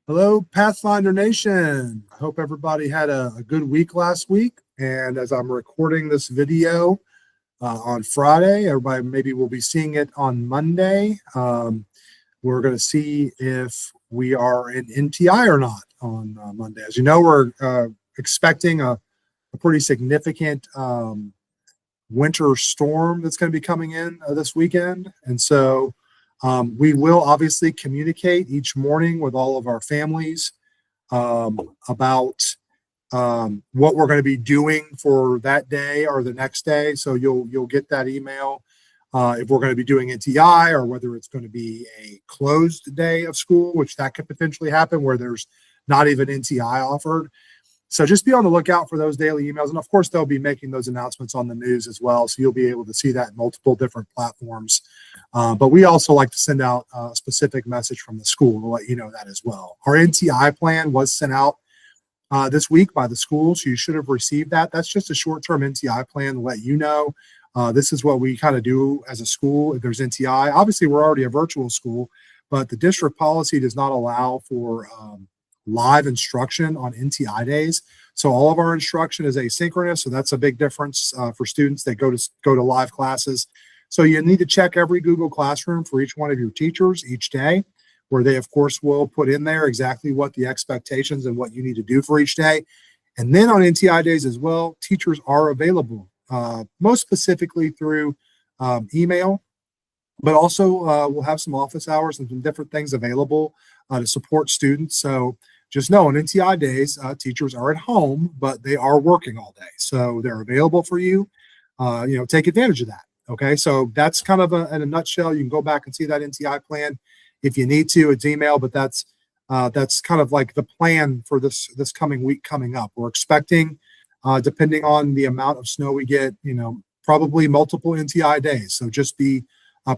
Hello, Pathfinder Nation. I hope everybody had a good week last week. And as I'm recording this video on Friday, everybody maybe will be seeing it on Monday. We're going to see if we are in NTI or not on Monday. As you know, we're expecting a pretty significant winter storm that's going to be coming in this weekend. And so we will obviously communicate each morning with all of our families about what we're going to be doing for that day or the next day. So you'll get that email if we're going to be doing NTI or whether it's going to be a closed day of school, which that could potentially happen where there's not even NTI offered. So just be on the lookout for those daily emails. And of course, they'll be making those announcements on the news as well. So you'll be able to see that in multiple different platforms. But we also like to send out a specific message from the school to let you know that as well. Our NTI plan was sent out this week by the school. So you should have received that. That's just a short-term NTI plan to let you know. This is what we kind of do as a school if there's NTI. Obviously, we're already a virtual school, but the district policy does not allow for live instruction on NTI days. So all of our instruction is asynchronous. So that's a big difference for students that go to live classes. So you need to check every Google Classroom for each one of your teachers each day, where they, of course, will put in there exactly what the expectations and what you need to do for each day. And then on NTI days as well, teachers are available, most specifically through email, but also we'll have some office hours and some different things available to support students. So just know on NTI days, teachers are at home, but they are working all day. So they're available for you. Take advantage of that. Okay, so that's kind of in a nutshell. You can go back and see that NTI plan if you need to. It's email, but that's kind of like the plan for this coming week coming up. We're expecting, depending on the amount of snow we get, probably multiple NTI days. So just be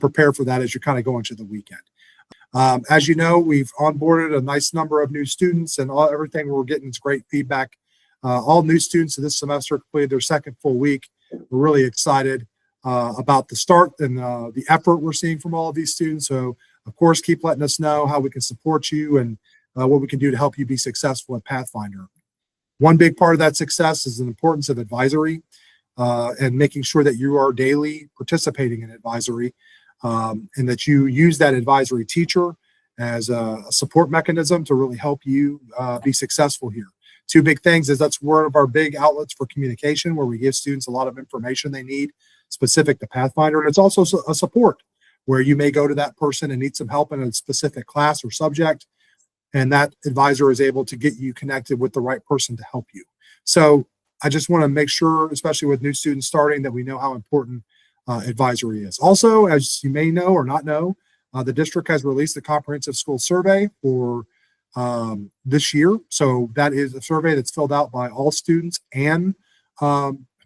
prepared for that as you're kind of going to the weekend. As you know, we've onboarded a nice number of new students, and everything we're getting is great feedback. All new students this semester completed their second full week. We're really excited about the start and the effort we're seeing from all of these students. So, of course, keep letting us know how we can support you and what we can do to help you be successful at Pathfinder. One big part of that success is the importance of advisory and making sure that you are daily participating in advisory. And that you use that advisory teacher as a support mechanism to really help you be successful here. Two big things is that's one of our big outlets for communication, where we give students a lot of information they need specific to Pathfinder. And it's also a support where you may go to that person and need some help in a specific class or subject, and that advisor is able to get you connected with the right person to help you. So I just want to make sure, especially with new students starting, that we know how important advisory is. Also, as you may know or not know, the district has released a comprehensive school survey for this year. So that is a survey that's filled out by all students and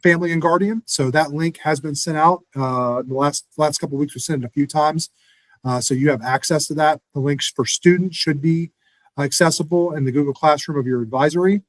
family and guardian. So that link has been sent out. The last couple of weeks, we've sent it a few times. So you have access to that. The links for students should be accessible in the Google Classroom of your advisory.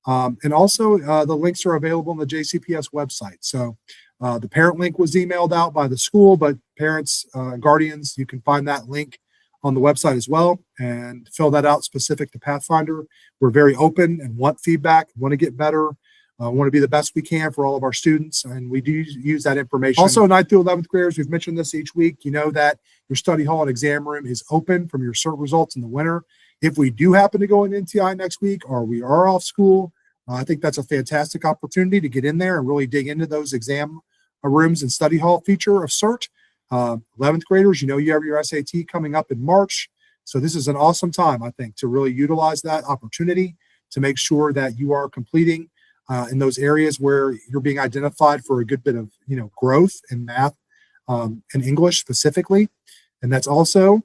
And also the links are available on the JCPS website. So the parent link was emailed out by the school, but parents, guardians, you can find that link on the website as well and fill that out specific to Pathfinder. We're very open and want feedback, want to get better, want to be the best we can for all of our students, and we do use that information. Also, 9th through 11th graders, we've mentioned this each week. You know that your study hall and exam room is open from your cert results in the winter. If we do happen to go in NTI next week or we are off school, I think that's a fantastic opportunity to get in there and really dig into those exam rooms and study hall feature of CERT. 11th graders, you have your SAT coming up in March. So this is an awesome time, I think, to really utilize that opportunity to make sure that you are completing in those areas where you're being identified for a good bit of, growth in math and English specifically. And that's also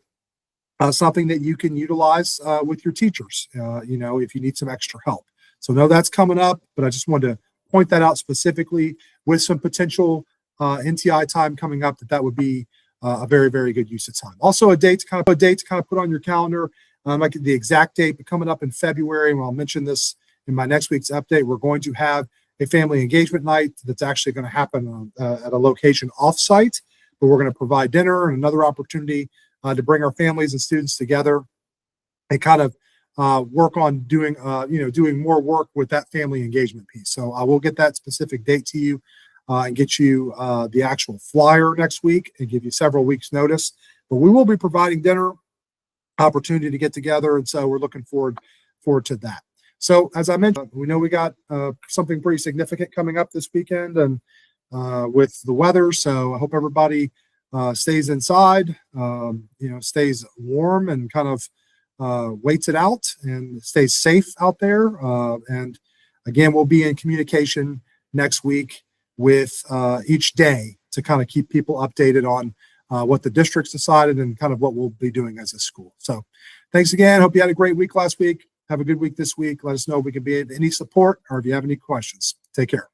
something that you can utilize with your teachers, if you need some extra help. So know that's coming up, but I just wanted to point that out specifically with some potential NTI time coming up, that would be a very, very good use of time. Also a date to kind of put on your calendar, like the exact date, but coming up in February, and I'll mention this in my next week's update, we're going to have a family engagement night that's actually going to happen at a location off-site, but we're going to provide dinner and another opportunity to bring our families and students together and kind of work on doing more work with that family engagement piece. So I will get that specific date to you and get you the actual flyer next week and give you several weeks notice. But we will be providing dinner opportunity to get together, and so we're looking forward to that. So as I mentioned, we know we got something pretty significant coming up this weekend, and with the weather. So I hope everybody stays inside, stays warm and kind of waits it out and stays safe out there. And again, we'll be in communication next week with each day to kind of keep people updated on what the district's decided and kind of what we'll be doing as a school. So thanks again. Hope you had a great week last week. Have a good week this week. Let us know if we can be of any support or if you have any questions. Take care.